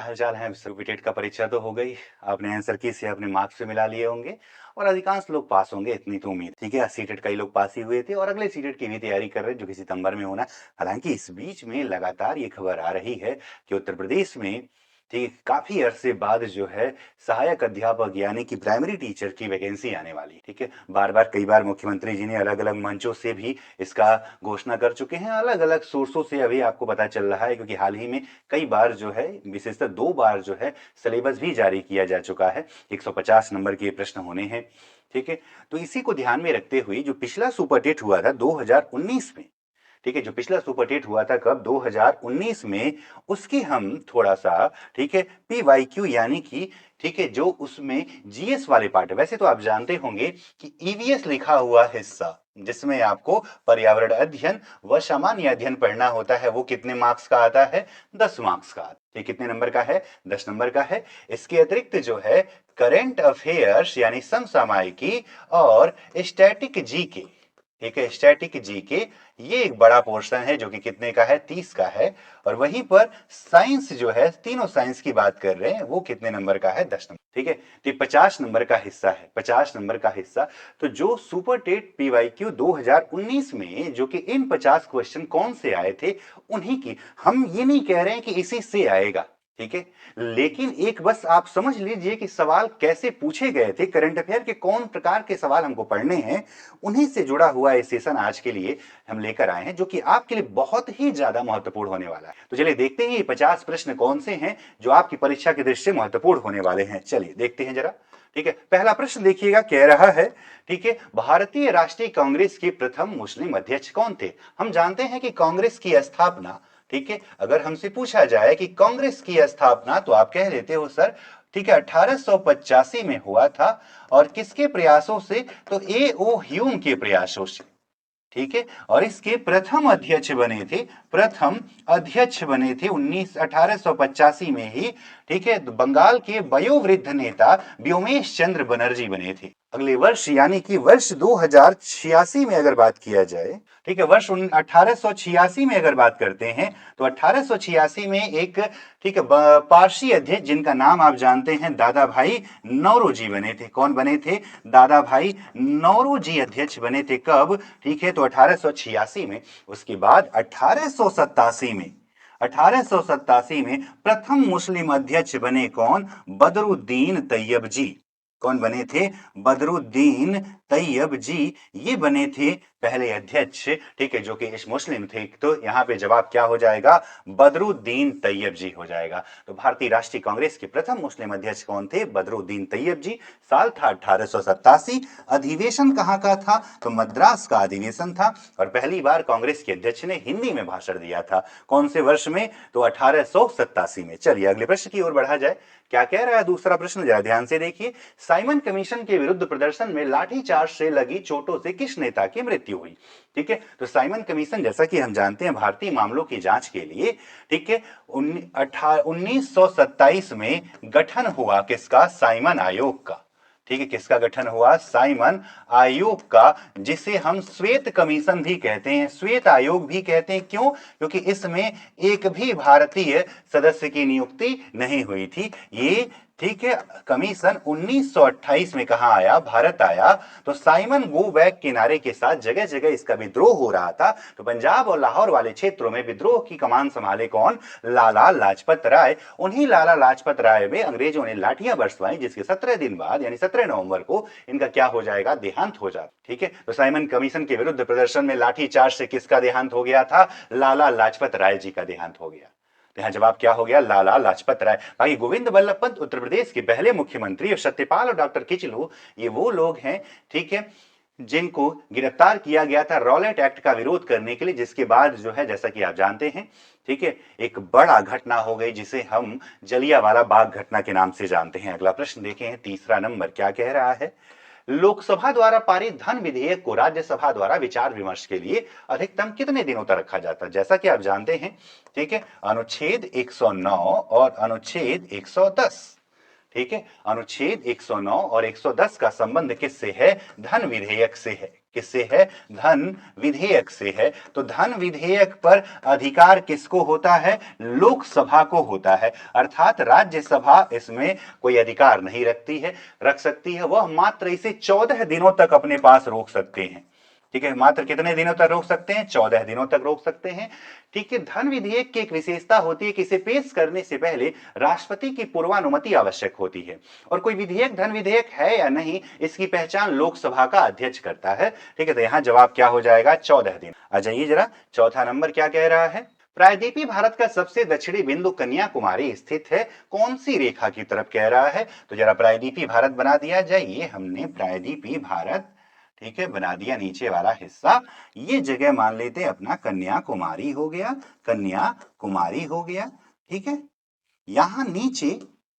हालचाल है। सर्टिफिकेट का परीक्षा तो हो गई, आपने आंसर की से अपने मार्क्स से मिला लिए होंगे और अधिकांश लोग पास होंगे, इतनी तो उम्मीद। ठीक है, सीटेट कई लोग पास ही हुए थे और अगले सीटेट की भी तैयारी कर रहे हैं जो कि सितंबर में होना है। हालांकि इस बीच में लगातार ये खबर आ रही है कि उत्तर प्रदेश में ठीक काफी अरसे बाद जो है सहायक अध्यापक यानी कि प्राइमरी टीचर की वैकेंसी आने वाली। ठीक है, बार बार कई बार मुख्यमंत्री जी ने अलग अलग मंचों से भी इसका घोषणा कर चुके हैं, अलग अलग सोर्सों से अभी आपको पता चल रहा है, क्योंकि हाल ही में कई बार जो है, विशेषतः 2 बार जो है सिलेबस भी जारी किया जा चुका है। 150 नंबर के प्रश्न होने हैं। ठीक है, तो इसी को ध्यान में रखते हुए जो पिछला सुपर टेट हुआ था 2019 में, ठीक है, जो पिछला सुपर टेट हुआ था कब, 2019 में, उसकी हम थोड़ा सा, ठीक है, PYQ यानी कि, ठीक है, जो उसमें जीएस वाले पार्ट है। वैसे तो आप जानते होंगे कि ईवीएस लिखा हुआ हिस्सा जिसमें आपको पर्यावरण अध्ययन व सामान्य अध्ययन पढ़ना होता है, वो कितने मार्क्स का आता है? 10 मार्क्स का। ये कितने नंबर का है? 10 नंबर का है। इसके अतिरिक्त जो है करंट अफेयर्स यानी समसामयिकी और स्टैटिक जीके, ठीक है, स्टैटिक जीके, ये एक बड़ा पोर्शन है जो कि कितने का है? 30 का है। और वहीं पर साइंस जो है, तीनों साइंस की बात कर रहे हैं, वो कितने नंबर का है? 10 नंबर। ठीक है, तो 50 नंबर का हिस्सा है, 50 नंबर का हिस्सा। तो जो सुपर टेट PYQ 2019 में जो कि इन 50 क्वेश्चन कौन से आए थे, उन्हीं की, हम ये नहीं कह रहे हैं कि इसी से आएगा, ठीक है, लेकिन एक बस आप समझ लीजिए कि सवाल कैसे पूछे गए थे, करंट अफेयर के कौन प्रकार के सवाल हमको पढ़ने हैं, उन्हीं से जुड़ा हुआ ये सेशन आज के लिए हम लेकर आए हैं, जो कि आपके लिए बहुत ही ज्यादा महत्वपूर्ण होने वाला है। तो चलिए देखते हैं ये 50 प्रश्न कौन से हैं जो आपकी परीक्षा की दृष्टि से महत्वपूर्ण होने वाले हैं। चलिए देखते हैं जरा। ठीक है, पहला प्रश्न देखिएगा, कह रहा है, ठीक है, भारतीय राष्ट्रीय कांग्रेस के प्रथम मुस्लिम अध्यक्ष कौन थे? हम जानते हैं कि कांग्रेस की स्थापना, ठीक है, अगर हमसे पूछा जाए कि कांग्रेस की स्थापना, तो आप कह देते हो सर, ठीक है, 1885 में हुआ था। और किसके प्रयासों से? तो A.O. ह्यूम के प्रयासों से। ठीक है, और इसके प्रथम अध्यक्ष बने थे, प्रथम अध्यक्ष बने थे 1885 में ही। ठीक है, तो बंगाल के वयोवृद्ध नेता व्योमेश चंद्र बनर्जी बने थे। अगले वर्ष यानी कि वर्ष 2086 में अगर बात किया जाए, ठीक है, वर्ष 1886 में अगर बात करते हैं, तो 1886 में एक, ठीक है, पारसी अध्यक्ष जिनका नाम आप जानते हैं, दादा भाई नौरोजी बने थे। कौन बने थे? दादा भाई नौरोजी अध्यक्ष बने थे। कब? ठीक है, तो 1886 में। उसके बाद 1887 में प्रथम मुस्लिम अध्यक्ष बने कौन? बदरुद्दीन तैयब जी। कौन बने थे? बदरुद्दीन तैयब जी, ये बने थे पहले अध्यक्ष, ठीक है, जो कि इस मुस्लिम थे। तो यहां पे जवाब क्या हो जाएगा? बदरुद्दीन तैयब जी हो जाएगा। तो भारतीय राष्ट्रीय कांग्रेस के प्रथम मुस्लिम अध्यक्ष कौन थे? बदरुद्दीन तैयब जी। साल था 1887। अधिवेशन कहां का था? तो मद्रास का अधिवेशन था। और पहली बार कांग्रेस के अध्यक्ष ने हिंदी में भाषण दिया था। कौन से वर्ष में? तो 1887 में। चलिए अगले प्रश्न की ओर बढ़ा जाए। क्या कह रहा है दूसरा प्रश्न, जरा ध्यान से देखिए। साइमन कमीशन के विरुद्ध प्रदर्शन में लाठीचार्ज से लगी चोटों से किस नेता की मृत्यु हुई? ठीक है, तो साइमन कमीशन, जैसा कि हम जानते हैं, भारतीय मामलों की जांच के लिए, ठीक है, 1927 में गठन हुआ किसका? साइमन आयोग का। ठीक है, किसका गठन हुआ? साइमन आयोग का, जिसे हम श्वेत कमीशन भी कहते हैं, श्वेत आयोग भी कहते हैं। क्यों? क्योंकि इसमें एक भी भारतीय सदस्य की नियुक्ति नहीं हुई थी। ये, ठीक है, कमीशन 1928 में कहा आया? भारत आया। तो साइमन गो बैक के नारे के साथ जगह जगह इसका विद्रोह हो रहा था। तो पंजाब और लाहौर वाले क्षेत्रों में विद्रोह की कमान संभाले कौन? लाला लाजपत राय। उन्हीं लाला लाजपत राय में अंग्रेजों ने लाठियां बरसवाई, जिसके 17 दिन बाद यानी 17 नवंबर को इनका क्या हो जाएगा? देहांत हो जाएगा। ठीक है, तो साइमन कमीशन के विरुद्ध प्रदर्शन में लाठीचार्ज से किसका देहांत हो गया था? लाला लाजपत राय जी का देहांत हो गया। यहां जवाब क्या हो गया? लाला लाजपत राय। भाई गोविंद बल्लभ पंत उत्तर प्रदेश के पहले मुख्यमंत्री, और सत्यपाल और डॉक्टर किचलू ये वो लोग हैं, ठीक है, जिनको गिरफ्तार किया गया था रॉलेट एक्ट का विरोध करने के लिए, जिसके बाद जो है, जैसा कि आप जानते हैं, ठीक है, एक बड़ा घटना हो गई जिसे हम जलियांवाला बाग घटना के नाम से जानते हैं। अगला प्रश्न देखें, तीसरा नंबर, क्या कह रहा है? लोकसभा द्वारा पारित धन विधेयक को राज्यसभा द्वारा विचार विमर्श के लिए अधिकतम कितने दिनों तक रखा जाता है? जैसा कि आप जानते हैं, ठीक है, अनुच्छेद 109 और अनुच्छेद 110, ठीक है, अनुच्छेद 109 और 110 का संबंध किससे है? धन विधेयक से है। किससे है? धन विधेयक से है। तो धन विधेयक पर अधिकार किसको होता है? लोकसभा को होता है, अर्थात राज्यसभा इसमें कोई अधिकार नहीं रख सकती है। वह मात्र इसे 14 दिनों तक अपने पास रोक सकते हैं। ठीक है, मात्र कितने दिनों तक रोक सकते हैं? 14 दिनों तक रोक सकते हैं। ठीक है, धन विधेयक की एक विशेषता होती है कि इसे पेश करने से पहले राष्ट्रपति की पूर्वानुमति आवश्यक होती है, और कोई विधेयक धन विधेयक है या नहीं इसकी पहचान लोकसभा का अध्यक्ष करता है। ठीक है, तो यहां जवाब क्या हो जाएगा? 14 दिन। आ जाइए जरा, चौथा नंबर क्या कह रहा है? प्रायद्वीपीय भारत का सबसे दक्षिणी बिंदु कन्याकुमारी स्थित है, कौन सी रेखा की तरफ कह रहा है? तो जरा प्रायद्वीपीय भारत बना दिया जाए, ये हमने प्रायद्वीपीय भारत, ठीक है, बना दिया नीचे वाला हिस्सा। ये जगह मान लेते हैं अपना कन्याकुमारी हो गया, कन्याकुमारी हो गया। ठीक है, यहां नीचे,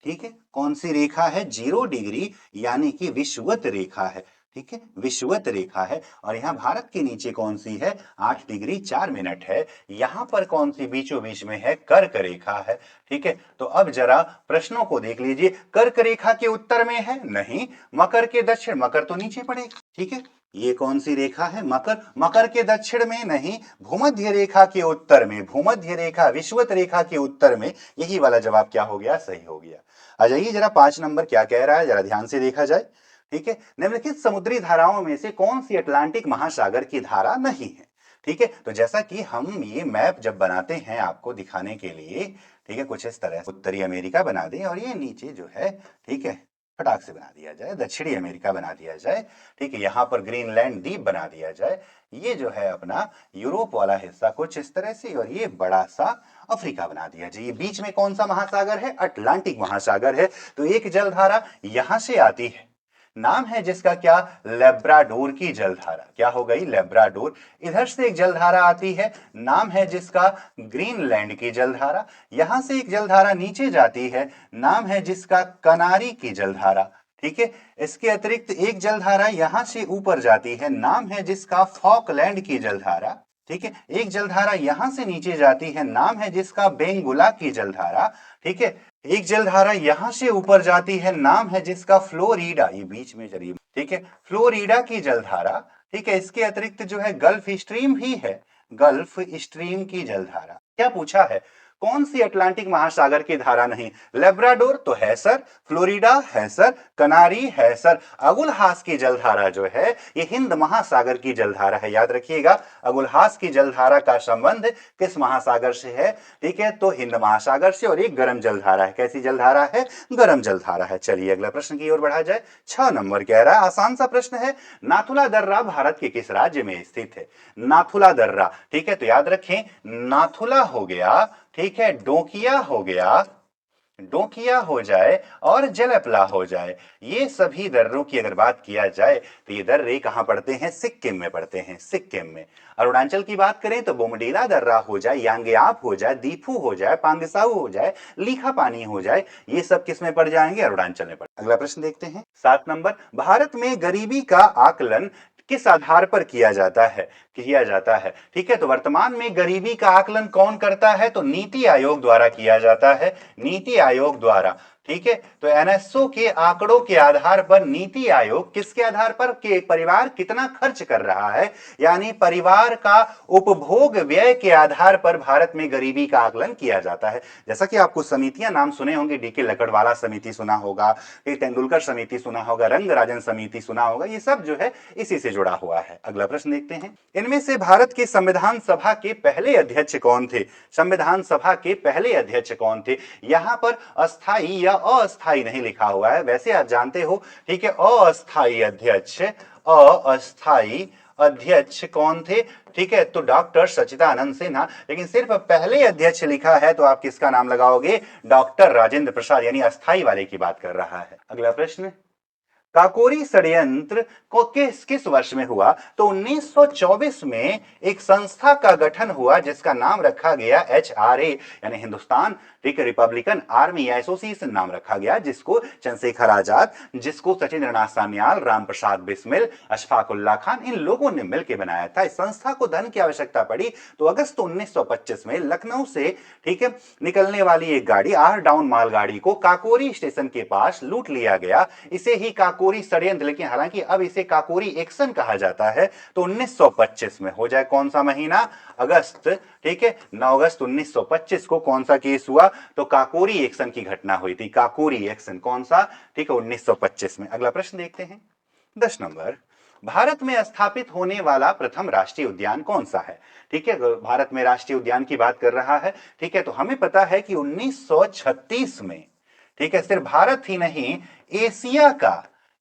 ठीक है, कौन सी रेखा है? 0 डिग्री यानी कि विषुवत रेखा है। ठीक है, विषुवत रेखा है। और यहां भारत के नीचे कौन सी है? 8 डिग्री 4 मिनट है। यहां पर कौन सी बीचों बीच में है? कर्क रेखा है। ठीक है, तो अब जरा प्रश्नों को देख लीजिए। कर्क रेखा के उत्तर में है? नहीं। मकर के दक्षिण, मकर तो नीचे पड़ेगा। ठीक है, ये कौन सी रेखा है? मकर। मकर के दक्षिण में नहीं, भूमध्य रेखा के उत्तर में, भूमध्य रेखा विषुवत रेखा के उत्तर में। यही वाला जवाब क्या हो गया? सही हो गया। आ जाइए जरा 5 नंबर क्या कह रहा है, जरा ध्यान से देखा जाए। ठीक है, निम्नलिखित समुद्री धाराओं में से कौन सी अटलांटिक महासागर की धारा नहीं है? ठीक है, तो जैसा कि हम ये मैप जब बनाते हैं आपको दिखाने के लिए, ठीक है, कुछ इस तरह उत्तरी अमेरिका बना दें और ये नीचे जो है, ठीक है, फटाक से बना दिया जाए, दक्षिणी अमेरिका बना दिया जाए। ठीक है, यहां पर ग्रीनलैंड द्वीप बना दिया जाए। ये जो है अपना यूरोप वाला हिस्सा कुछ इस तरह से, और ये बड़ा सा अफ्रीका बना दिया जाए। बीच में कौन सा महासागर है? अटलांटिक महासागर है। तो एक जलधारा यहां से आती है, नाम है जिसका क्या? लेब्राडोर की जलधारा। क्या हो गई? लेब्राडोर। इधर से एक जलधारा आती है, नाम है जिसका ग्रीनलैंड की जलधारा। यहां से एक जलधारा नीचे जाती है, नाम है जिसका कनारी की जलधारा। ठीक है, इसके अतिरिक्त एक जलधारा यहां से ऊपर जाती है, नाम है जिसका फॉकलैंड की जलधारा। ठीक है, एक जलधारा यहां से नीचे जाती है, नाम है जिसका बेंगुला की जलधारा। ठीक है, एक जलधारा यहां से ऊपर जाती है, नाम है जिसका फ्लोरिडा, ये बीच में जरिए, ठीक है, फ्लोरिडा की जलधारा। ठीक है, इसके अतिरिक्त जो है गल्फ स्ट्रीम भी है, गल्फ स्ट्रीम की जलधारा। क्या पूछा है? कौन सी अटलांटिक महासागर की धारा नहीं? लेब्राडोर तो है सर, फ्लोरिडा है सर, कनारी है सर। अगुलहास की जलधारा जो है ये हिंद महासागर की जलधारा है, याद रखिएगा। अगुलहास की जलधारा का संबंध किस महासागर से है? ठीक है, तो हिंद महासागर से, और एक गर्म जलधारा है। कैसी जलधारा है? गर्म जलधारा है। चलिए अगला प्रश्न की ओर बढ़ा जाए। 6 नंबर कह रहा है, आसान सा प्रश्न है, नाथुला दर्रा भारत के किस राज्य में स्थित है? नाथुला दर्रा, ठीक है, तो याद रखें, नाथुला हो गया, ठीक है, डोकिया हो गया, डोकिया हो जाए और जलपला हो जाए, ये सभी दर्रों की अगर बात किया जाए तो ये दर्रे कहां पड़ते हैं? सिक्किम में पड़ते हैं, सिक्किम में। अरुणाचल की बात करें तो बोमडीला दर्रा हो जाए, यांगयाप हो जाए, दीफू हो जाए, पांगसाऊ हो जाए, लीखा पानी हो जाए, ये सब किस में पड़ जाएंगे? अरुणाचल में पड़। अगला प्रश्न देखते हैं, 7 नंबर, भारत में गरीबी का आकलन किस आधार पर किया जाता है? ठीक है, तो वर्तमान में गरीबी का आकलन कौन करता है? तो नीति आयोग द्वारा किया जाता है, नीति आयोग द्वारा। ठीक है, तो एनएसओ के आंकड़ों के आधार पर नीति आयोग किसके आधार पर? कि परिवार कितना खर्च कर रहा है, यानी परिवार का उपभोग व्यय के आधार पर भारत में गरीबी का आकलन किया जाता है। जैसा कि आपको समितियां नाम सुने होंगे, डीके लकड़वाला समिति सुना होगा, तेंदुलकर समिति सुना होगा, रंगराजन समिति सुना होगा, ये सब जो है इसी से जुड़ा हुआ है। अगला प्रश्न देखते हैं, इनमें से भारत के संविधान सभा के पहले अध्यक्ष कौन थे? संविधान सभा के पहले अध्यक्ष कौन थे? यहां पर अस्थाई या अस्थाई नहीं लिखा हुआ है, वैसे आप जानते हो। ठीक है, अस्थाई अध्यक्ष, अस्थाई अध्यक्ष कौन थे? ठीक है, तो डॉक्टर सच्चिदानंद सिन्हा। लेकिन सिर्फ पहले अध्यक्ष लिखा है तो आप किसका नाम लगाओगे? डॉक्टर राजेंद्र प्रसाद, यानी अस्थाई वाले की बात कर रहा है। अगला प्रश्न, काकोरी षड्यंत्र को किस किस वर्ष में हुआ? तो 1924 में एक संस्था का गठन हुआ जिसका नाम रखा गया HRA, यानी हिंदुस्तान रिपब्लिकन आर्मी एसोसिएशन नाम रखा गया, जिसको चंद्रशेखर आजाद, जिसको सचिंद्रनाथ सान्याल, रामप्रसाद बिस्मिल, अशफाक उल्लाह खान, इन लोगों ने मिलकर बनाया था। इस संस्था को धन की आवश्यकता पड़ी तो अगस्त 1925 में लखनऊ से, ठीक है, निकलने वाली एक गाड़ी, आर डाउन मालगाड़ी को काकोरी स्टेशन के पास लूट लिया गया। इसे ही काकोरी काकोरी षड्यंत्र, लेकिन हालांकि अब इसे काकोरी एक्शन कहा जाता है। तो 1925 में हो जाए, कौन सा महीना, अगस्त, ठीक है, 9 अगस्त 1925 को कौन सा केस हुआ, तो काकोरी एक्शन की घटना हुई थी। काकोरी एक्शन कौन सा, ठीक है, 1925 में। अगला प्रश्न देखते हैं 10 नंबर, भारत में स्थापित होने वाला प्रथम राष्ट्रीय उद्यान कौन सा है। ठीक है, भारत में राष्ट्रीय उद्यान की बात कर रहा है, ठीक है, तो हमें पता है कि 1936 में, ठीक है, सिर्फ भारत ही नहीं,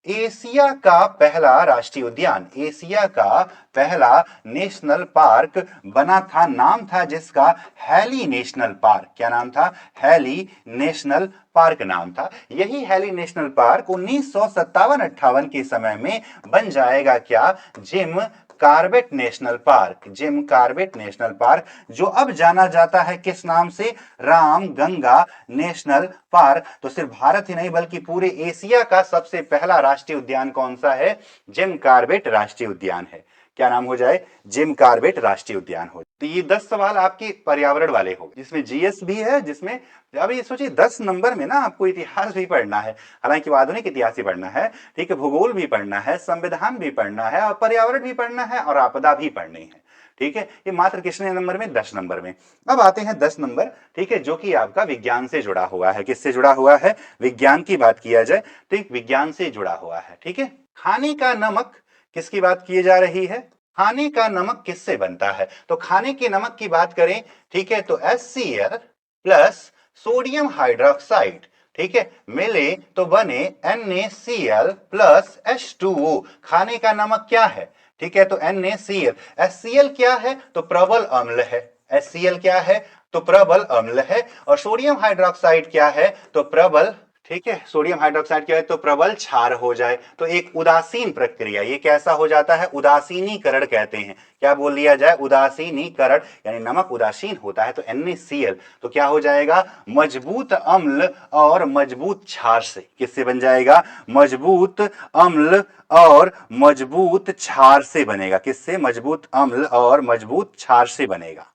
एशिया का पहला राष्ट्रीय उद्यान, एशिया का पहला नेशनल पार्क बना था। नाम था जिसका हैली नेशनल पार्क। क्या नाम था, हैली नेशनल पार्क नाम था। यही हैली नेशनल पार्क 1957-58 के समय में बन जाएगा क्या, Jim Corbett national park. Jim Corbett national park, जो अब जाना जाता है किस नाम से, राम गंगा नेशनल पार्क। तो सिर्फ भारत ही नहीं बल्कि पूरे एशिया का सबसे पहला राष्ट्रीय उद्यान कौन सा है, जिम कार्बेट राष्ट्रीय उद्यान है। क्या नाम हो जाए, जिम कार्बेट राष्ट्रीय उद्यान हो। तो ये 10 सवाल आपके पर्यावरण वाले हो गए, जिसमें जीएस भी है, जिसमें अब ये सोचिए 10 नंबर में ना आपको इतिहास भी पढ़ना है, हालांकि आधुनिक इतिहास ही पढ़ना है, ठीक है, भूगोल भी पढ़ना है, संविधान भी पढ़ना है, और पर्यावरण भी पढ़ना है, और आपदा भी पढ़नी है। ठीक है, ये मात्र कितने नंबर में, 10 नंबर में। अब आते हैं 10 नंबर, ठीक है, जो कि आपका विज्ञान से जुड़ा हुआ है। किससे जुड़ा हुआ है, विज्ञान की बात किया जाए तो एक विज्ञान से जुड़ा हुआ है। ठीक है, खाने का नमक किसकी बात की जा रही है, खाने का नमक किससे बनता है। तो खाने के नमक की बात करें, ठीक है, तो HCl प्लस सोडियम हाइड्रोक्साइड, ठीक है, मिले तो बने NaCl प्लस H2O। खाने का नमक क्या है, ठीक है, तो NaCl। HCl क्या है, तो प्रबल अम्ल है। HCl क्या है, तो प्रबल अम्ल है। और सोडियम हाइड्रोक्साइड क्या है, तो प्रबल, ठीक है, सोडियम हाइड्रोक्साइड क्या है, तो प्रबल क्षार हो जाए। तो एक उदासीन प्रक्रिया, ये कैसा हो जाता है, उदासीनीकरण कहते हैं। क्या बोल लिया जाए, उदासीनीकरण, यानी नमक उदासीन होता है। तो NaCl तो क्या हो जाएगा, मजबूत अम्ल और मजबूत क्षार से। किससे बन जाएगा, मजबूत अम्ल और मजबूत क्षार से बनेगा। किससे, मजबूत अम्ल और मजबूत क्षार से बनेगा।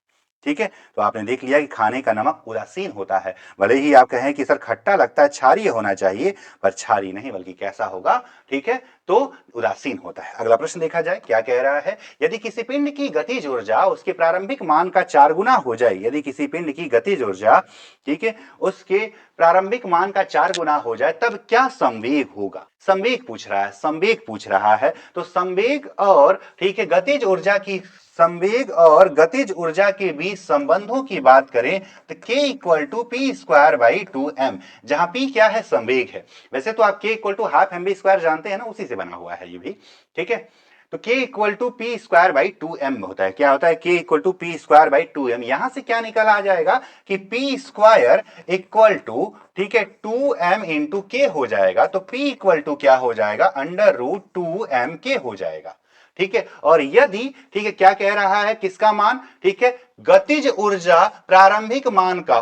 ठीक है, तो आपने देख लिया कि खाने का नमक उदासीन होता है। भले ही आप कहें कि सर खट्टा लगता है, क्षारीय होना चाहिए, पर क्षारीय नहीं बल्कि कैसा होगा, ठीक है, तो उदासीन होता है। अगला प्रश्न देखा जाए, क्या कह रहा है, यदि किसी पिंड की गतिज ऊर्जा उसके प्रारंभिक मान का 4 गुना हो जाए, यदि किसी पिंड की गतिज ऊर्जा, ठीक है, उसके प्रारंभिक मान का 4 गुना हो जाए, तब क्या संवेग होगा। संवेग पूछ रहा है, संवेग पूछ रहा है। तो संवेग और, ठीक है, गतिज ऊर्जा की, संवेग और गतिज ऊर्जा के बीच संबंधों की बात करें तो K equal to p square by 2m, जहां P क्या है, संवेग है। वैसे तो आप K equal to half mv square जानते हैं ना, उसी से बना हुआ है ये भी। ठीक है, तो K equal to p square by 2m होता है। क्या होता है, K equal to p square by 2m। यहां से क्या निकल आ जाएगा कि P स्क्वायर इक्वल टू, ठीक है, 2m इंटू K हो जाएगा। तो P इक्वल टू क्या हो जाएगा, अंडर रूट 2mk हो जाएगा। ठीक है, और यदि, ठीक है, क्या कह रहा है, किसका मान, ठीक है, गतिज ऊर्जा प्रारंभिक मान का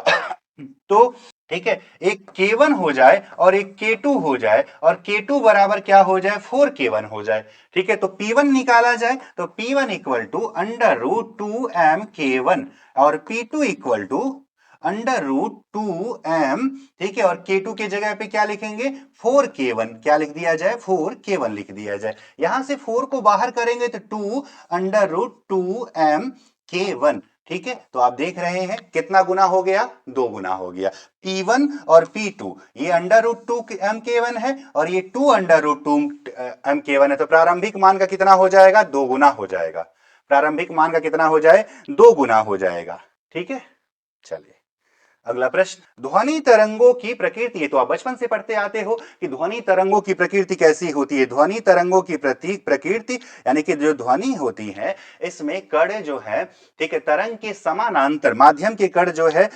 तो, ठीक है, एक K1 हो जाए और एक K2 हो जाए, और K2 बराबर क्या हो जाए, 4K1 हो जाए। ठीक है, तो P1 निकाला जाए तो P1 equal to under root 2mK1 और P2 equal to under root 2m, ठीक है, और K2 के जगह पे क्या लिखेंगे, 4K1। क्या लिख दिया जाए, 4K1 लिख दिया जाए। यहां से 4 को बाहर करेंगे तो 2 अंडर रूट 2mK1। ठीक है, तो आप देख रहे हैं कितना गुना हो गया, 2 गुना हो गया। P1 और P2 ये अंडर रूट 2mK1 है और ये 2 अंडर रूट 2mK1 है। तो प्रारंभिक मान का कितना हो जाएगा, 2 गुना हो जाएगा। प्रारंभिक मान का कितना हो जाए, 2 गुना हो जाएगा। ठीक है, चलिए अगला प्रश्न, ध्वनि तरंगों की प्रकृति। ये तो आप बचपन से पढ़ते आते हो कि ध्वनि तरंगों की प्रकृति कैसी होती है। ध्वनि तरंगों की प्रकृति यानी कि जो ध्वनि होती है इसमें कण जो है, ठीक है, तरंग के समानांतर, माध्यम के कण जो है,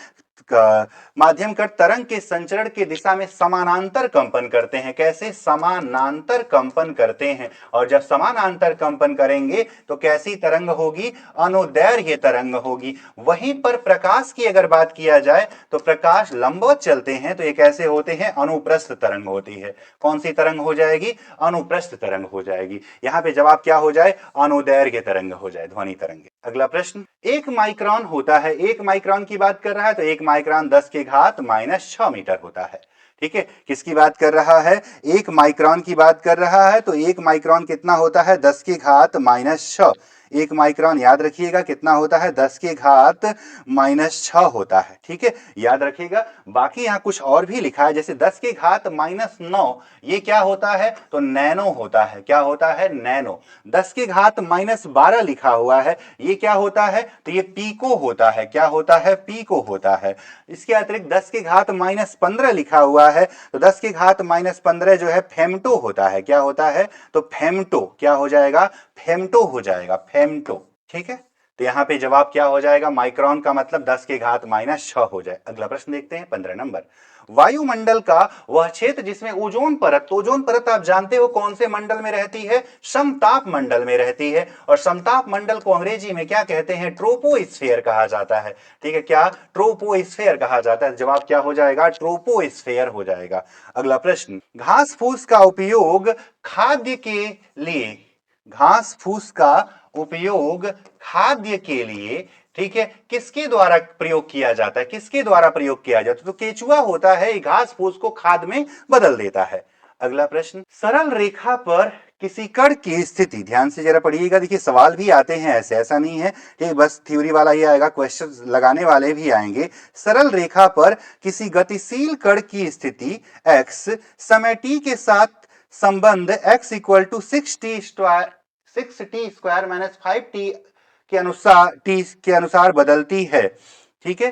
माध्यम कण तरंग के संचरण की दिशा में समानांतर कंपन करते हैं। कैसे, समानांतर कंपन करते हैं। और जब समानांतर कंपन करेंगे तो कैसी तरंग होगी, अनुदैर्घ्य तरंग होगी। वहीं पर प्रकाश की अगर बात किया जाए तो प्रकाश लंबवत चलते हैं तो ये कैसे होते हैं, अनुप्रस्थ तरंग होती है। कौन सी तरंग हो जाएगी, अनुप्रस्थ तरंग हो जाएगी। यहां पे जवाब क्या हो जाए, अनुदैर्घ्य तरंग हो जाए, ध्वनि तरंग। अगला प्रश्न, 1 माइक्रोन होता है। 1 माइक्रोन की बात कर रहा है तो 1 माइक्रोन 10 के घात -6 मीटर होता है। ठीक है, किसकी बात कर रहा है? 1 माइक्रॉन की बात कर रहा है। तो 1 माइक्रॉन कितना होता है? 10 की घात -6। 1 माइक्रॉन याद रखिएगा कितना होता है? 10 की घात -6 होता है। ठीक है, याद रखिएगा। बाकी यहाँ कुछ और भी लिखा है, जैसे 10 की घात -9, ये क्या होता है? तो नैनो होता है। क्या होता है? नैनो। 10 की घात -12 लिखा हुआ है, ये क्या होता है? तो ये पीको होता है। क्या होता है? पीको होता है। इसके अतिरिक्त 10 की घात -15 लिखा हुआ है, तो 10 की घात -15 जो है फेमटो होता है। क्या होता है? तो फेमटो। क्या हो जाएगा? फेमटो हो जाएगा, फेमटो। ठीक है, तो यहां पे जवाब क्या हो जाएगा? माइक्रोन का मतलब 10 की घात -6 हो जाए। अगला प्रश्न देखते हैं, 15 नंबर। वायुमंडल का वह क्षेत्र जिसमें ओजोन परत, तो ओजोन परत आप जानते हो कौन से मंडल में रहती है? समताप मंडल में रहती है। और समताप मंडल को अंग्रेजी में क्या कहते हैं? ट्रोपोस्फेयर कहा जाता है। ठीक है, क्या? ट्रोपोस्फेयर कहा जाता है। जवाब क्या हो जाएगा? ट्रोपोस्फेयर हो जाएगा। अगला प्रश्न, घास फूस का उपयोग खाद्य के लिए, घास फूस का उपयोग खाद्य के लिए, ठीक है, किसके द्वारा प्रयोग किया जाता है? किसके द्वारा प्रयोग किया जाता है? तो केचुआ होता है, घास फूस को खाद में बदल देता है। अगला प्रश्न, सरल रेखा पर किसी कण की स्थिति, ध्यान से जरा पढ़िएगा। देखिए सवाल भी आते हैं ऐसे, ऐसा नहीं है कि बस थ्योरी वाला ही आएगा, क्वेश्चन लगाने वाले भी आएंगे। सरल रेखा पर किसी गतिशील कण की स्थिति x समय t के साथ संबंध x equal to 6t square -5t के अनुसार, t के अनुसार बदलती है। ठीक है,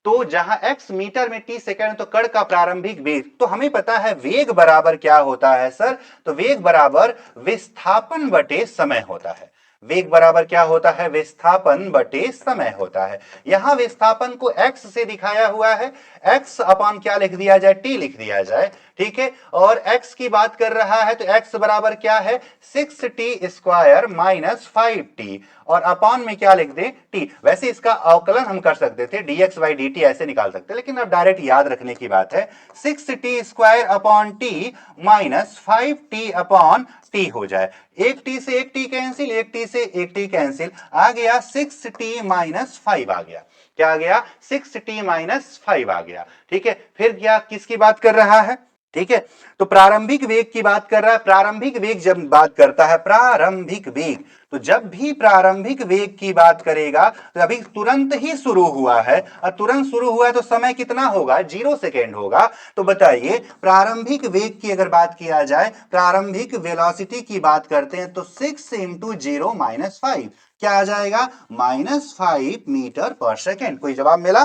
तो जहां x मीटर में t सेकंड, तो कण का प्रारंभिक वेग, तो हमें पता है वेग बराबर क्या होता है सर? तो वेग बराबर विस्थापन बटे समय होता है। वेग बराबर क्या होता है? विस्थापन बटे समय होता है। यहां विस्थापन को x से दिखाया हुआ है, x अपान क्या लिख दिया जाए? t लिख दिया जाए। ठीक है, और x की बात कर रहा है, तो x बराबर क्या है? 6t स्क्वायर -5t, और अपान में क्या लिख दे? t। वैसे इसका अवकलन हम कर सकते थे, dx by dt ऐसे निकाल सकते, लेकिन अब डायरेक्ट याद रखने की बात है। 6t square upon t -5t upon t हो जाए। एक t से एक t कैंसिल, एक t से एक t कैंसिल, आ गया 6t -5 आ गया। क्या आ गया? 6t -5 आ गया। ठीक है, फिर क्या, किसकी बात कर रहा है? ठीक है, तो प्रारंभिक वेग की बात कर रहा है। प्रारंभिक वेग जब बात करता है, प्रारंभिक वेग, तो जब भी प्रारंभिक वेग की बात करेगा तो अभी तुरंत ही शुरू हुआ है, और तुरंत शुरू हुआ है तो समय कितना होगा? 0 सेकेंड होगा। तो बताइए प्रारंभिक वेग की अगर बात किया जाए, प्रारंभिक वेलोसिटी की बात करते हैं, तो 6 इंटू 0 -5 क्या आ जाएगा? -5 मीटर पर सेकेंड। कोई जवाब मिला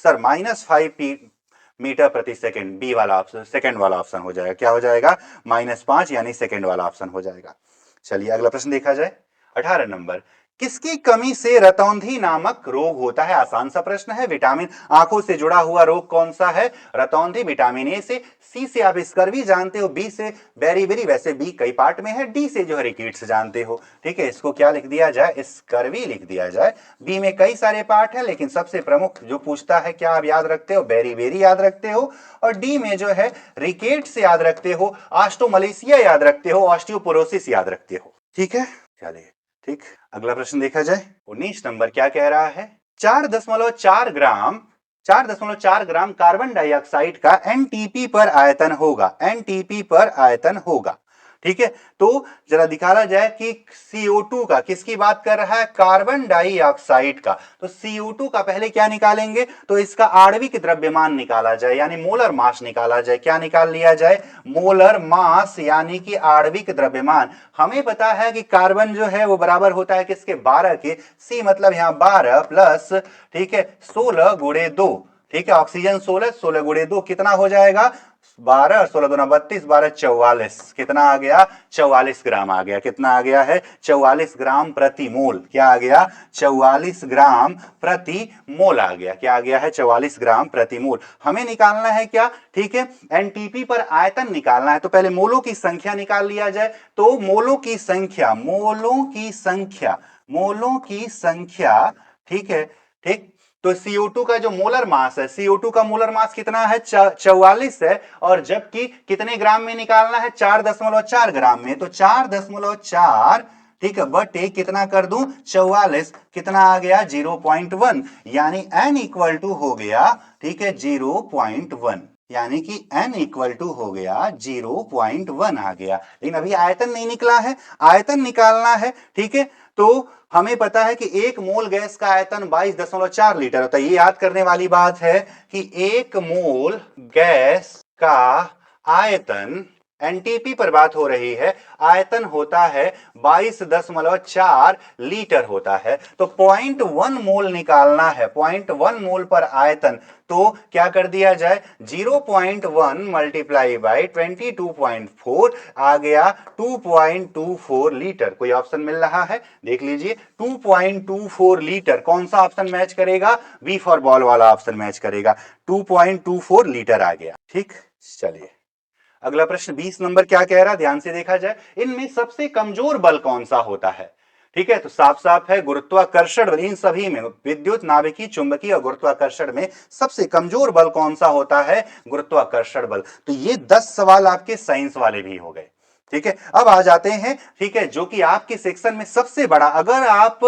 सर? -5 मीटर प्रति सेकंड, बी वाला ऑप्शन, सेकंड वाला ऑप्शन हो जाएगा। क्या हो जाएगा? -5 यानी सेकंड वाला ऑप्शन हो जाएगा। चलिए अगला प्रश्न देखा जाए, 18 नंबर। किसकी कमी से रतौंधी नामक रोग होता है? आसान सा प्रश्न है। विटामिन, आंखों से जुड़ा हुआ रोग कौन सा है? रतौंधी। विटामिन ए से, सी से आप स्कर्वी जानते हो, बी से बेरीबेरी, वैसे बी कई पार्ट में है, डी से जो है रिकेट्स जानते हो। ठीक है, इसको क्या लिख दिया जाए? स्कर्वी लिख दिया जाए। बी में कई सारे पार्ट है, लेकिन सबसे प्रमुख जो पूछता है क्या आप याद रखते हो? बेरीबेरी याद रखते हो, और डी में जो है रिकेट्स याद रखते हो, ऑस्टोमलेशिया याद रखते हो, ऑस्टियोपोरोसिस याद रखते हो। ठीक है, चलिए ठीक, अगला प्रश्न देखा जाए, 19 नंबर। क्या कह रहा है? 4.4 ग्राम कार्बन डाइऑक्साइड का एनटीपी पर आयतन होगा। एनटीपी पर आयतन होगा। ठीक है, तो जरा दिखाना जाए कि CO2 का, किसकी बात कर रहा है? कार्बन डाइऑक्साइड का। तो CO2 का पहले क्या निकालेंगे? तो इसका आणविक द्रव्यमान निकाला जाए, यानी मोलर मास निकाला जाए। क्या निकाल लिया जाए? मोलर मास, यानी कि आणविक द्रव्यमान। हमें पता है कि कार्बन जो है वो बराबर होता है किसके? 12 के। C मतलब यहां 12 प्लस, ठीक है, 16 गुणे 2। ठीक है, ऑक्सीजन 16, 16 गुणे 2 कितना हो जाएगा? 12 और 16 दूना 32, 12 44, कितना आ गया? 44 ग्राम आ गया। कितना आ गया है? 44 ग्राम प्रति मोल। क्या आ गया? 44 ग्राम प्रति मोल आ गया। क्या आ गया है? 44 ग्राम प्रति मोल। हमें निकालना है क्या? ठीक है, एनटीपी पर आयतन निकालना है, तो पहले मोलों की संख्या निकाल लिया जाए। तो मोलों की संख्या, मोलों की संख्या, मोलों की संख्या, ठीक है, ठीक, तो CO2 का जो मोलर मास है, CO2 का मोलर मास कितना है? 44 है, और जबकि कितने ग्राम में निकालना है? 4.4 ग्राम में। तो 4.4, ठीक है, बटे कितना कर दूं? 44, कितना आ गया? 0.1, यानी n इक्वल टू हो गया, ठीक है, 0.1। यानी कि n इक्वल टू हो गया 0.1 आ गया। लेकिन अभी आयतन नहीं निकला है, आयतन निकालना है। ठीक है, तो हमें पता है कि 1 मोल गैस का आयतन 22.4 लीटर होता है। ये याद करने वाली बात है कि 1 मोल गैस का आयतन, एनटीपी पर बात हो रही है, आयतन होता है 22.4 लीटर होता है। तो 0.1 मोल निकालना है, 0.1 मोल पर आयतन। तो क्या कर दिया जाए, 0.1 मल्टीप्लाई बाई 22.4 आ गया 2.24 लीटर। कोई ऑप्शन मिल रहा है, देख लीजिए 2.24 लीटर। कौन सा ऑप्शन मैच करेगा, बी फॉर बॉल वाला ऑप्शन मैच करेगा। 2.24 लीटर आ गया। ठीक, चलिए अगला प्रश्न 20 नंबर क्या कह रहा है, ध्यान से देखा जाए। इनमें सबसे कमजोर बल कौन सा होता है। ठीक है, तो साफ साफ है गुरुत्वाकर्षण बल। इन सभी में विद्युत, नाभिकीय, चुंबकीय और गुरुत्वाकर्षण में सबसे कमजोर बल कौन सा होता है, गुरुत्वाकर्षण बल। तो ये 10 सवाल आपके साइंस वाले भी हो गए। ठीक है, अब आ जाते हैं, ठीक है, जो कि आपके सेक्शन में सबसे बड़ा, अगर आप,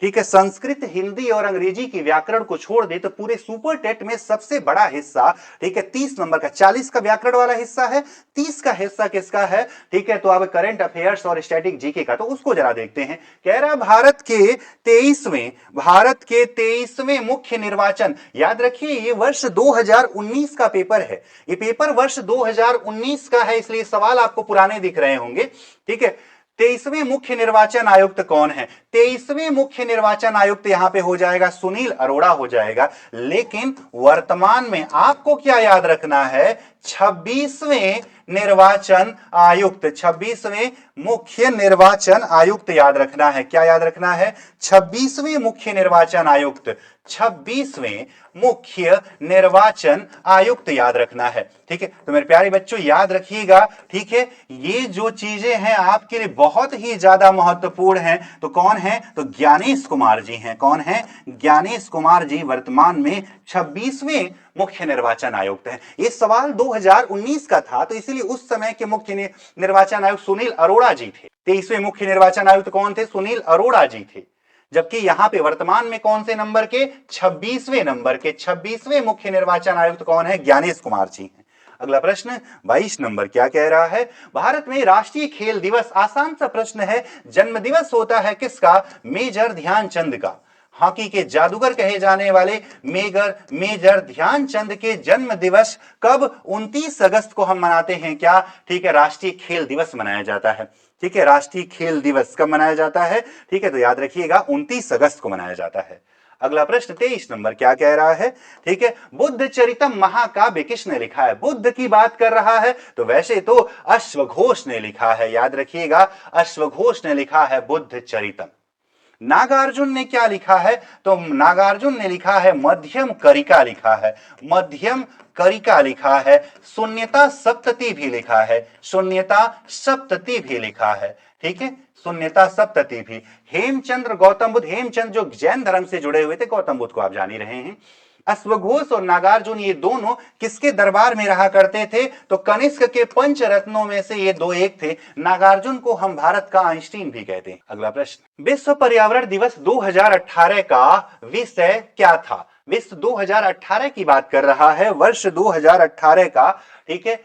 ठीक है, संस्कृत, हिंदी और अंग्रेजी की व्याकरण को छोड़ दे तो पूरे सुपर टेट में सबसे बड़ा हिस्सा, ठीक है, 30 नंबर का, 40 का व्याकरण वाला हिस्सा है, 30 का हिस्सा किसका है। ठीक है, तो अब करंट अफेयर्स और स्टैटिक जीके का, तो उसको जरा देखते हैं। कह रहा भारत के 23वें मुख्य निर्वाचन, याद रखिए ये वर्ष 2019 का पेपर है, ये पेपर वर्ष 2019 का है, इसलिए सवाल आपको पुराने दिख रहे होंगे। ठीक है, 23वें मुख्य निर्वाचन आयुक्त कौन है, 23वें मुख्य निर्वाचन आयुक्त यहां पे हो जाएगा सुनील अरोड़ा हो जाएगा। लेकिन वर्तमान में आपको क्या याद रखना है, 26वें निर्वाचन आयुक्त, 26वें मुख्य निर्वाचन आयुक्त याद रखना है। क्या याद रखना है, 26वें मुख्य निर्वाचन आयुक्त, 26वें मुख्य निर्वाचन आयुक्त याद रखना है। ठीक है, तो मेरे प्यारे बच्चों याद रखिएगा। ठीक है, ये जो चीजें हैं आपके लिए बहुत ही ज्यादा महत्वपूर्ण हैं। तो कौन है, तो ज्ञानेश कुमार जी हैं। कौन है, ज्ञानेश कुमार जी वर्तमान में 26वें मुख्य निर्वाचन आयुक्त हैं। ये सवाल 2019 का था, तो इसीलिए उस समय के मुख्य निर्वाचन आयुक्त सुनील अरोड़ा जी थे। 23वें मुख्य निर्वाचन आयुक्त कौन थे, सुनील अरोड़ा जी थे। जबकि यहां पे वर्तमान में कौन से नंबर के, 26वें नंबर के 26वें मुख्य निर्वाचन आयुक्त कौन है, ज्ञानेश कुमार जी हैं। अगला प्रश्न 22 नंबर क्या कह रहा है, भारत में राष्ट्रीय खेल दिवस, आसान सा प्रश्न है, जन्म दिवस होता है किसका, मेजर ध्यानचंद का। हॉकी के जादूगर कहे जाने वाले मेजर ध्यानचंद के जन्म दिवस कब, 29 अगस्त को हम मनाते हैं। क्या, ठीक है, राष्ट्रीय खेल दिवस मनाया जाता है। ठीक है, राष्ट्रीय खेल दिवस कब मनाया जाता है, ठीक है, तो याद रखिएगा 29 अगस्त को मनाया जाता है। अगला प्रश्न 23 नंबर क्या कह रहा है, ठीक है, बुद्ध चरितम महाकाव्य किसने लिखा है, बुद्ध की बात कर रहा है, तो वैसे तो अश्वघोष ने लिखा है, याद रखिएगा अश्वघोष ने लिखा है बुद्ध चरितम। नागार्जुन ने क्या लिखा है, तो नागार्जुन ने लिखा है मध्यम करिका लिखा है, मध्यम करिका लिखा है। शून्यता सप्तति भी लिखा है, शून्यता सप्तति भी लिखा है। ठीक है, शून्यता सप्तति भी। हेमचंद्र गौतम बुद्ध, हेमचंद्र जो जैन धर्म से जुड़े हुए थे, गौतम बुद्ध को आप जान ही रहे हैं। अश्वघोष और नागार्जुन ये दोनों किसके दरबार में रहा करते थे, तो कनिष्क के पंच रत्नों में से ये दो एक थे। नागार्जुन को हम भारत का आइंस्टीन भी कहते हैं। अगला प्रश्न, विश्व पर्यावरण दिवस 2018 का विषय क्या था, विश्व 2018 की बात कर रहा है, वर्ष 2018 का, ठीक है,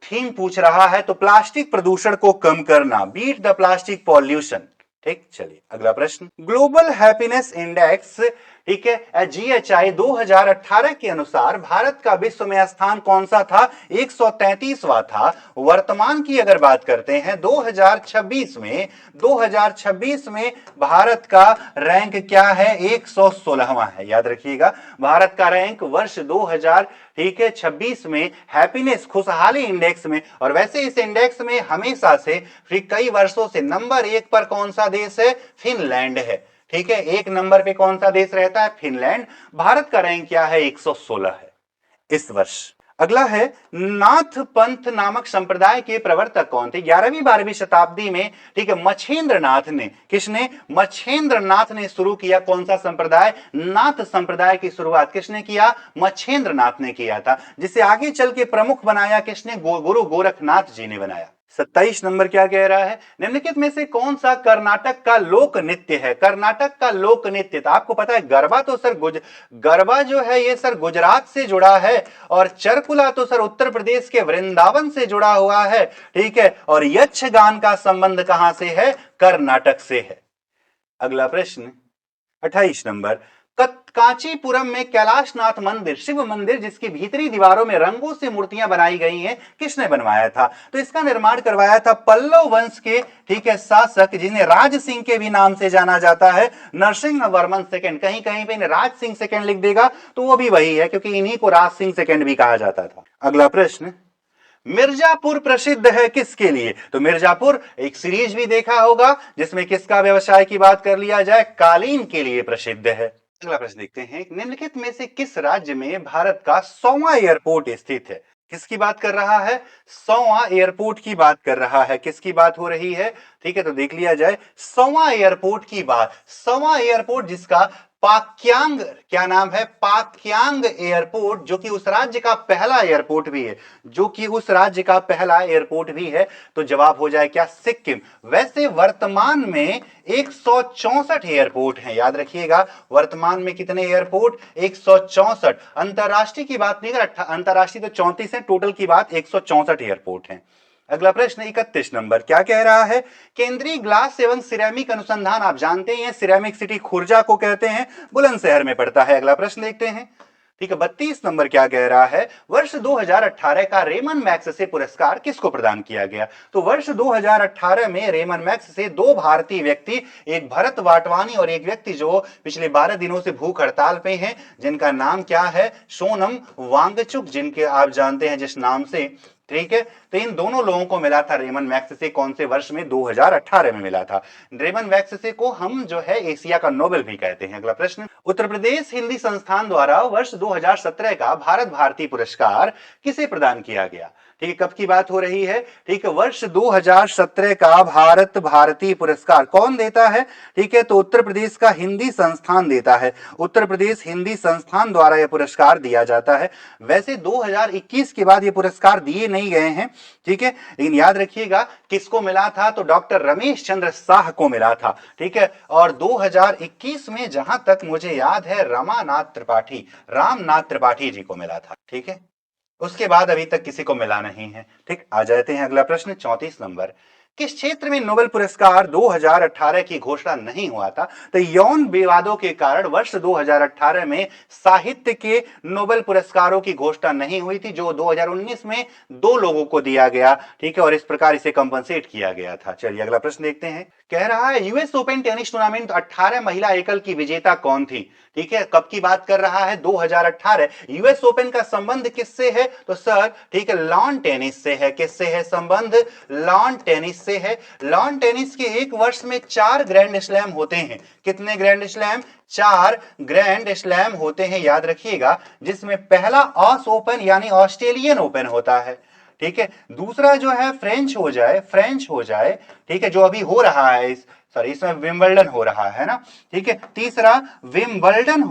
थीम पूछ रहा है, तो प्लास्टिक प्रदूषण को कम करना, बीट द प्लास्टिक पॉल्यूशन। ठीक, चलिए अगला प्रश्न, ग्लोबल हैप्पीनेस इंडेक्स, ठीक है, GHI 2018 के अनुसार भारत का विश्व में स्थान कौन सा था, 133वां था। वर्तमान की अगर बात करते हैं 2026 में भारत का रैंक क्या है, 116वां है। याद रखिएगा भारत का रैंक वर्ष 2000, ठीक है, 26 में हैप्पीनेस, खुशहाली इंडेक्स में। और वैसे इस इंडेक्स में हमेशा से कई वर्षों से नंबर 1 पर कौन सा देश है, फिनलैंड है। ठीक है, 1 नंबर पे कौन सा देश रहता है, फिनलैंड। भारत का रैंक क्या है, 116 है इस वर्ष। अगला है, नाथ पंथ नामक संप्रदाय के प्रवर्तक कौन थे, 11वीं 12वीं शताब्दी में, ठीक है, मच्छेंद्र नाथ ने, किसने, मच्छेंद्र नाथ ने शुरू किया कौन सा संप्रदाय, नाथ संप्रदाय की शुरुआत किसने किया, मच्छेंद्र नाथ ने किया था, जिसे आगे चल के प्रमुख बनाया किसने, गुरु गोरखनाथ जी ने बनाया। 27 नंबर क्या कह रहा है, निम्नलिखित में से कौन सा कर्नाटक का लोक नृत्य है। कर्नाटक का लोक नृत्य, तो आपको पता है गरबा तो सर गरबा जो है ये सर गुजरात से जुड़ा है, और चरकुला तो सर उत्तर प्रदेश के वृंदावन से जुड़ा हुआ है, ठीक है। और यक्षगान का संबंध कहां से है, कर्नाटक से है। अगला प्रश्न 28 नंबर, कांचीपुरम में कैलाशनाथ मंदिर, शिव मंदिर, जिसकी भीतरी दीवारों में रंगों से मूर्तियां बनाई गई हैं, किसने बनवाया था। तो इसका निर्माण करवाया था पल्लव वंश के, ठीक है, शासक, जिन्हें राज सिंह के भी नाम से जाना जाता है, नरसिंह वर्मन सेकंड। कहीं कहीं पे राज सिंह सेकंड लिख देगा तो वो भी वही है, क्योंकि इन्हीं को राज सिंह सेकंड भी कहा जाता था। अगला प्रश्न, मिर्जापुर प्रसिद्ध है किसके लिए। तो मिर्जापुर एक सीरीज भी देखा होगा जिसमें किसका व्यवसाय की बात कर लिया जाए, कालीन के लिए प्रसिद्ध है। अगला प्रश्न देखते हैं, निम्नलिखित में से किस राज्य में भारत का 100वां एयरपोर्ट स्थित है। किसकी बात कर रहा है, 100वां एयरपोर्ट की बात कर रहा है। किसकी बात हो रही है, ठीक है, तो देख लिया जाए 100वां एयरपोर्ट की बात। 100वां एयरपोर्ट जिसका पाक्यांग, क्या नाम है, पाक्यांग एयरपोर्ट, जो कि उस राज्य का पहला एयरपोर्ट भी है, जो कि उस राज्य का पहला एयरपोर्ट भी है। तो जवाब हो जाए क्या, सिक्किम। वैसे वर्तमान में 164 एयरपोर्ट हैं, याद रखिएगा, वर्तमान में कितने एयरपोर्ट, 164। अंतरराष्ट्रीय की बात नहीं कर, अंतरराष्ट्रीय तो 34 है, टोटल की बात 164 एयरपोर्ट हैं। अगला प्रश्न 31 नंबर क्या कह रहा है, केंद्रीय ग्लास एवं सिरेमिक अनुसंधान, आप जानते हैं सिरेमिक सिटी खुर्जा को कहते हैं, बुलंदशहर में पड़ता है। अगला प्रश्न देखते हैं, ठीक है, 32 नंबर क्या कह रहा है, वर्ष 2018 का रेमन मैक्स से पुरस्कार किसको प्रदान किया गया। तो वर्ष 2018 में रेमन मैक्स से दो भारतीय व्यक्ति, एक भरत वाटवानी और एक व्यक्ति जो पिछले 12 दिनों से भूख हड़ताल पे हैं, जिनका नाम क्या है, सोनम वांगचुक, जिनके आप जानते हैं जिस नाम से, ठीक है। तो इन दोनों लोगों को मिला था रेमन मैग्सेसे, कौन से वर्ष में, 2018 में मिला था। रेमन मैग्सेसे को हम जो है एशिया का नोबेल भी कहते हैं। अगला प्रश्न, उत्तर प्रदेश हिंदी संस्थान द्वारा वर्ष 2017 का भारत भारती पुरस्कार किसे प्रदान किया गया। ठीक है, कब की बात हो रही है, ठीक है, वर्ष 2017 का भारत भारती पुरस्कार कौन देता है, ठीक है, तो उत्तर प्रदेश का हिंदी संस्थान देता है। उत्तर प्रदेश हिंदी संस्थान द्वारा यह पुरस्कार दिया जाता है। वैसे 2021 के बाद ये पुरस्कार दिए नहीं गए हैं, ठीक है, लेकिन याद रखिएगा किसको मिला था, तो डॉक्टर रमेश चंद्र शाह को मिला था, ठीक है। और 2021 में जहां तक मुझे याद है रामनाथ त्रिपाठी जी को मिला था, ठीक है। उसके बाद अभी तक किसी को मिला नहीं है, ठीक। आ जाते हैं अगला प्रश्न 34 नंबर, किस क्षेत्र में नोबेल पुरस्कार 2018 की घोषणा नहीं हुआ था। तो यौन विवादों के कारण वर्ष 2018 में साहित्य के नोबेल पुरस्कारों की घोषणा नहीं हुई थी, जो 2019 में दो लोगों को दिया गया, ठीक है, और इस प्रकार इसे कंपनसेट किया गया था। चलिए अगला प्रश्न देखते हैं, कह रहा है यूएस ओपन टेनिस टूर्नामेंट 18 महिला एकल की विजेता कौन थी। ठीक है, कब की बात कर रहा है, 2018। यूएस ओपन का संबंध किससे है, तो सर ठीक है लॉन टेनिस से है। किससे है संबंध, लॉन टेनिस से है। लॉन टेनिस के एक वर्ष में 4 ग्रैंड स्लैम होते हैं। कितने ग्रैंड स्लैम, 4 ग्रैंड स्लैम होते हैं, याद रखिएगा, जिसमें पहला ऑस ओपन यानी ऑस्ट्रेलियन ओपन होता है, ठीक है। दूसरा जो है फ्रेंच हो जाए, ठीक है, जो अभी हो रहा है, इसमें विंबलडन हो रहा है ना, ठीक है। तीसरा विंबलडन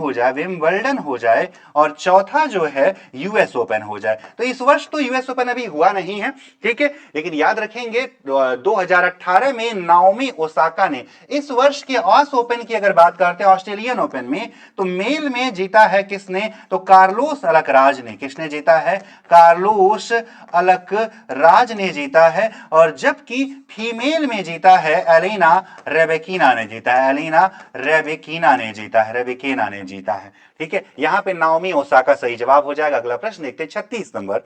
हो जाए और चौथा जो है यूएस ओपन हो जाए। तो इस वर्ष तो यूएस ओपन अभी हुआ नहीं है, ठीक है, लेकिन याद रखेंगे 2018 में नाओमी ओसाका ने, इस वर्ष के ऑस ओपन की अगर बात करते हैं ऑस्ट्रेलियन ओपन में, तो मेल में जीता है किसने, तो कार्लोस अलकराज ने। किसने जीता है, कार्लोस अलकराज ने जीता है। और जबकि फीमेल में जीता है एलिना रेबेकिना ने जीता है, ठीक है। यहां पे नाओमी ओसाका सही जवाब हो जाएगा। अगला प्रश्न देखते हैं 36 नंबर,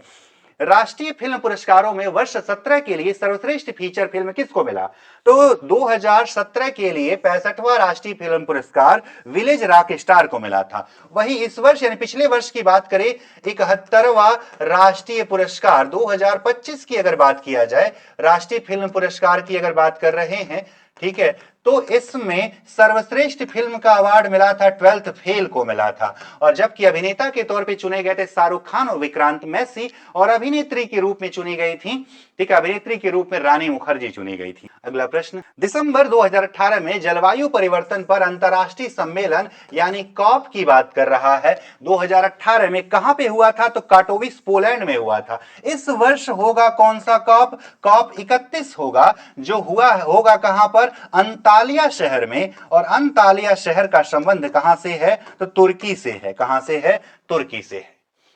राष्ट्रीय फिल्म पुरस्कारों में वर्ष 17 के लिए सर्वश्रेष्ठ फीचर फिल्म किसको मिला। तो 2017 के लिए 65वां राष्ट्रीय फिल्म पुरस्कार विलेज रॉक स्टार को मिला था। वहीं इस वर्ष यानी पिछले वर्ष की बात करें, 71वां राष्ट्रीय पुरस्कार 2025 की अगर बात किया जाए, राष्ट्रीय फिल्म पुरस्कार की अगर बात कर रहे हैं, ठीक है, तो इसमें सर्वश्रेष्ठ फिल्म का अवार्ड मिला था 12th फेल को मिला था। और जबकि अभिनेता के तौर पे चुने गए थे शाहरुख खान और विक्रांत मैसी, और अभिनेत्री के रूप में चुनी गई थी, ठीक है, अभिनेत्री के रूप में रानी मुखर्जी चुनी गई थी। अगला प्रश्न, दिसंबर 2018 में जलवायु परिवर्तन पर अंतरराष्ट्रीय सम्मेलन यानी कॉप की बात कर रहा है। 2018 में कहां पे हुआ था? तो काटोविस पोलैंड में हुआ था। इस वर्ष होगा कौन सा कॉप? कॉप 31 होगा, जो हुआ होगा कहां पर? अंतालिया शहर में। और अंतालिया शहर का संबंध कहां से है? तो तुर्की से है। कहां से है? तुर्की से है।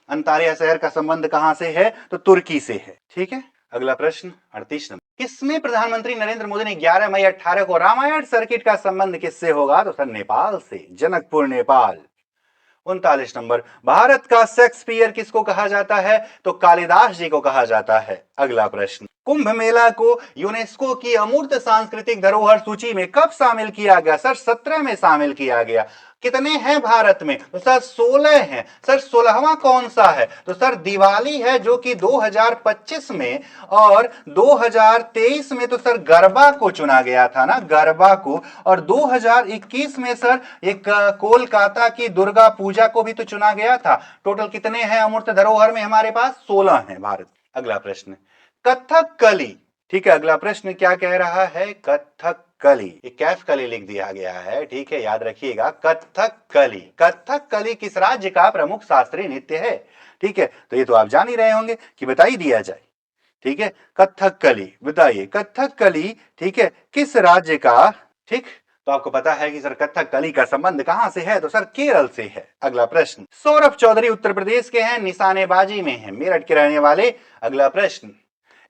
अंतालिया शहर का संबंध कहां से है? तो तुर्की से है। ठीक है, अगला प्रश्न 38 नंबर, किसमें प्रधानमंत्री नरेंद्र मोदी ने 11 मई 18 को रामायण सर्किट का संबंध किससे होगा? तो सर नेपाल से, जनकपुर नेपाल। 39 नंबर, भारत का शेक्सपियर किसको कहा जाता है? तो कालिदास जी को कहा जाता है। अगला प्रश्न, कुंभ मेला को यूनेस्को की अमूर्त सांस्कृतिक धरोहर सूची में कब शामिल किया गया? सर 17 में शामिल किया गया। कितने हैं भारत में? तो सर 16 हैं। सर 16वां कौन सा है? तो सर दिवाली है, जो कि 2025 में, और 2023 में तो सर गरबा को चुना गया था ना, गरबा को। और 2021 में सर एक कोलकाता की दुर्गा पूजा को भी तो चुना गया था। टोटल कितने हैं अमूर्त धरोहर में हमारे पास? 16 हैं भारत। अगला प्रश्न, कथकली, ठीक है, अगला प्रश्न क्या कह रहा है? कथकली, कैफकली लिख दिया गया है, ठीक है, याद रखिएगा। कथकली, कथकली किस राज्य का प्रमुख शास्त्रीय नृत्य है? ठीक है, तो ये तो आप जान ही रहे होंगे कि बता ही दिया जाए। ठीक है, कथकली बताइए, कथकली, ठीक है, किस राज्य का? ठीक, तो आपको पता है कि सर कथकली का संबंध कहां से है? तो सर केरल से है। अगला प्रश्न, सौरभ चौधरी उत्तर प्रदेश के हैं, निशानेबाजी में हैं, मेरठ के रहने वाले। अगला प्रश्न,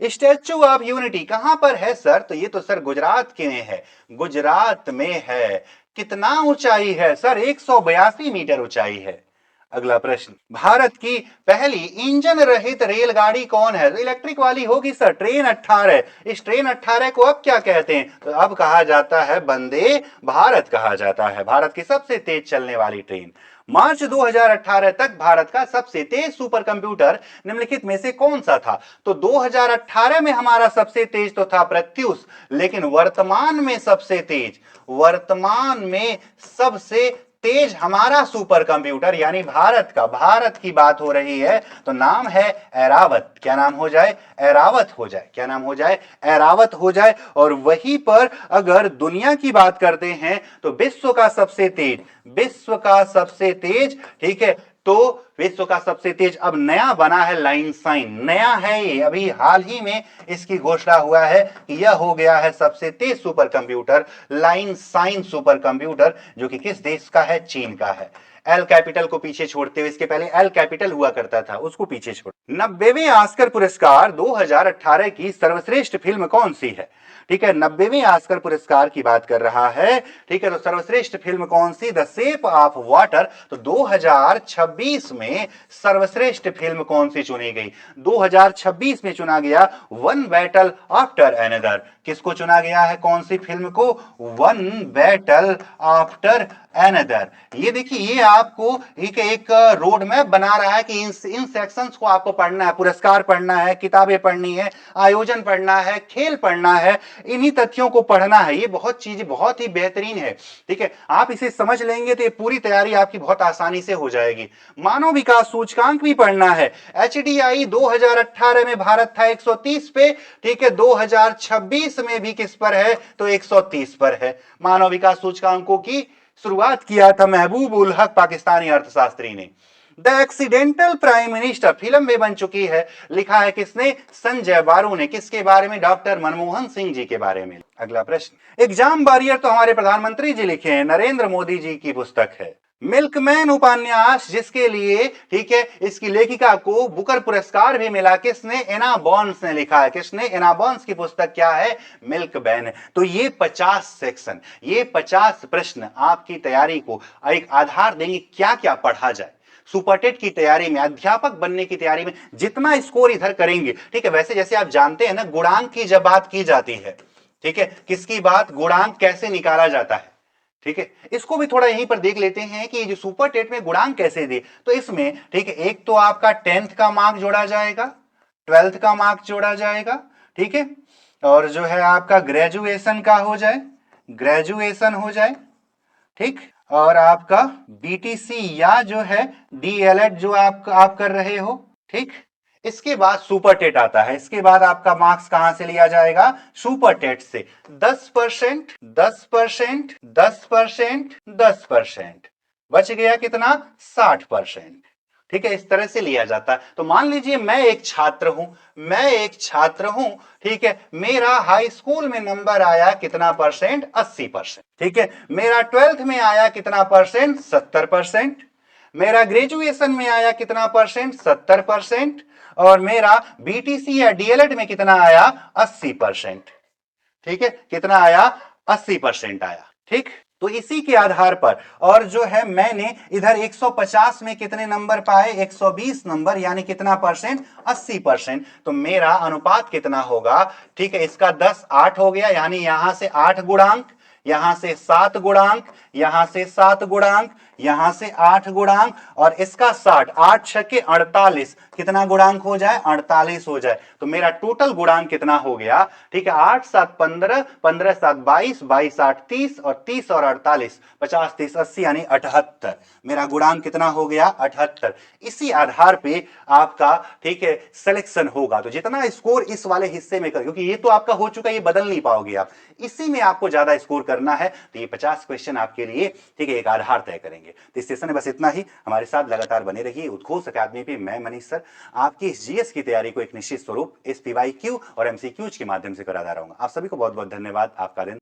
स्टैच्यू ऑफ यूनिटी कहां पर है सर? तो ये तो सर गुजरात के में है, गुजरात में है। कितना ऊंचाई है सर? 182 मीटर ऊंचाई है। अगला प्रश्न, भारत की पहली इंजन रहित रेलगाड़ी कौन है? तो इलेक्ट्रिक वाली होगी सर, ट्रेन 18। इस ट्रेन 18 को अब क्या कहते हैं? तो अब कहा जाता है वंदे भारत कहा जाता है, भारत की सबसे तेज चलने वाली ट्रेन। मार्च 2018 तक भारत का सबसे तेज सुपर कंप्यूटर निम्नलिखित में से कौन सा था? तो 2018 में हमारा सबसे तेज तो था प्रत्यूष, लेकिन वर्तमान में सबसे तेज, वर्तमान में सबसे तेज हमारा सुपर कंप्यूटर यानी भारत का, भारत की बात हो रही है, तो नाम है ऐरावत। क्या नाम हो जाए? ऐरावत हो जाए। क्या नाम हो जाए? ऐरावत हो जाए। और वहीं पर अगर दुनिया की बात करते हैं तो विश्व का सबसे तेज, विश्व का सबसे तेज, ठीक है, तो विश्व का सबसे तेज अब नया बना है लाइनसाइन, नया है ये, अभी हाल ही में इसकी घोषणा हुआ है कि यह हो गया है सबसे तेज सुपर कंप्यूटर, लाइनसाइन सुपर कंप्यूटर, जो कि किस देश का है? चीन का है। एल कैपिटल को पीछे छोड़ते हुए, इसके पहले एल कैपिटल हुआ करता था, उसको पीछे छोड़। 90वें ऑस्कर पुरस्कार 2018 की सर्वश्रेष्ठ फिल्म कौन सी है? ठीक है, 90वें ऑस्कर पुरस्कार की बात कर रहा है, ठीक है, तो सर्वश्रेष्ठ फिल्म कौन सी? The shape of water. तो 2026 में सर्वश्रेष्ठ फिल्म कौन सी चुनी गई? 2026 में चुना गया वन बैटल आफ्टर एनदर। किसको चुना गया है? कौन सी फिल्म को? One battle after another. ये देखिए, ये आपको एक रोड मैप बना रहा है कि इन सेक्शंस को आपको पढ़ना है, पुरस्कार पढ़ना है, किताबें पढ़नी है, आयोजन पढ़ना है, खेल पढ़ना है, इन्हीं तथ्यों को पढ़ना है। ये बहुत चीजें बहुत ही बेहतरीन है, ठीक है, आप इसे समझ लेंगे तो ये पूरी तैयारी आपकी बहुत आसानी से हो जाएगी। मानव विकास सूचकांक भी पढ़ना है। एचडीआई 2018 में भारत था 130 पे, ठीक है, 2026 में भी किस पर है? तो 130 पर है। मानव विकास सूचकांकों की शुरुआत किया था महबूब उल हक पाकिस्तानी अर्थशास्त्री ने। The accidental prime minister film में बन चुकी है, लिखा है किसने? संजय बारू ने। किसके बारे में? डॉक्टर मनमोहन सिंह जी के बारे में। अगला प्रश्न, एग्जाम वॉरियर तो हमारे प्रधानमंत्री जी लिखे हैं, नरेंद्र मोदी जी की पुस्तक है। मिल्कमैन उपन्यास जिसके लिए, ठीक है, इसकी लेखिका को बुकर पुरस्कार भी मिला, किसने? एना बॉन्स ने लिखा है। किसने? एना बॉन्स की पुस्तक क्या है? मिल्कमैन। तो ये 50 सेक्शन, ये 50 प्रश्न आपकी तैयारी को एक आधार देंगे, क्या क्या पढ़ा जाए सुपरटेट की तैयारी में, अध्यापक बनने की तैयारी में। जितना स्कोर इधर करेंगे, ठीक है, वैसे जैसे आप जानते हैं ना, गुणांक की जब बात की जाती है, ठीक है, किसकी बात? गुणांक कैसे निकाला जाता है, ठीक है, इसको भी थोड़ा यहीं पर देख लेते हैं कि जो सुपर टेट में गुणांक कैसे दे। तो इसमें, ठीक है, एक तो आपका 10th का मार्क जोड़ा जाएगा, 12th का मार्क जोड़ा जाएगा, ठीक है, और जो है आपका ग्रेजुएशन का हो जाए, ग्रेजुएशन हो जाए, ठीक, और आपका बीटीसी या जो है डीएलएड जो आप कर रहे हो, ठीक। इसके बाद सुपर टेट आता है। इसके बाद आपका मार्क्स कहां से लिया जाएगा? सुपर टेट से 10%, 10%, 10%, 10%, बच गया कितना? 60%, ठीक है। इस तरह से लिया जाता है। तो मान लीजिए मैं एक छात्र हूं, ठीक है। मेरा हाई स्कूल में नंबर आया कितना परसेंट? 80%, ठीक है। मेरा 12th में आया कितना परसेंट? 70%। मेरा ग्रेजुएशन में आया कितना परसेंट? 70%। और मेरा बीटीसी या डीएलएड में कितना आया? 80%, ठीक है। कितना आया? 80% आया, ठीक। तो इसी के आधार पर, और जो है मैंने इधर 150 में कितने नंबर पाए? 120 नंबर, यानी कितना परसेंट? 80%। तो मेरा अनुपात कितना होगा? ठीक है, इसका 10 8 हो गया, यानी यहां से 8 गुणांक, यहां से 7 गुणांक, यहां से 7 गुणांक, यहां से 8 गुणांक, और इसका 60, 8 छके 48, कितना गुणांक हो जाए? 48 हो जाए। तो मेरा टोटल गुणांक कितना हो गया? ठीक है, 8 7 15, 15 7 22, 22 8 30, और 30 और 48, 50 30 80, यानी 78। मेरा गुणांक कितना हो गया? 78। इसी आधार पे आपका, ठीक है, सिलेक्शन होगा। तो जितना स्कोर इस वाले हिस्से में कर, क्योंकि ये तो आपका हो चुका है, ये बदल नहीं पाओगे आप, इसी में आपको ज्यादा स्कोर करना है। तो ये 50 क्वेश्चन आपके लिए, ठीक है, एक आधार तय करेंगे। तो इस सेशन में बस इतना ही। हमारे साथ लगातार बने रहिए। उत्कोच अकादमी पे मैं मनीष सर आपकी इस जीएस की तैयारी को एक निश्चित स्वरूप इस पीवाईक्यू और एमसीक्यूज के माध्यम से कराता रहूंगा। आप सभी को बहुत बहुत धन्यवाद। आपका दिन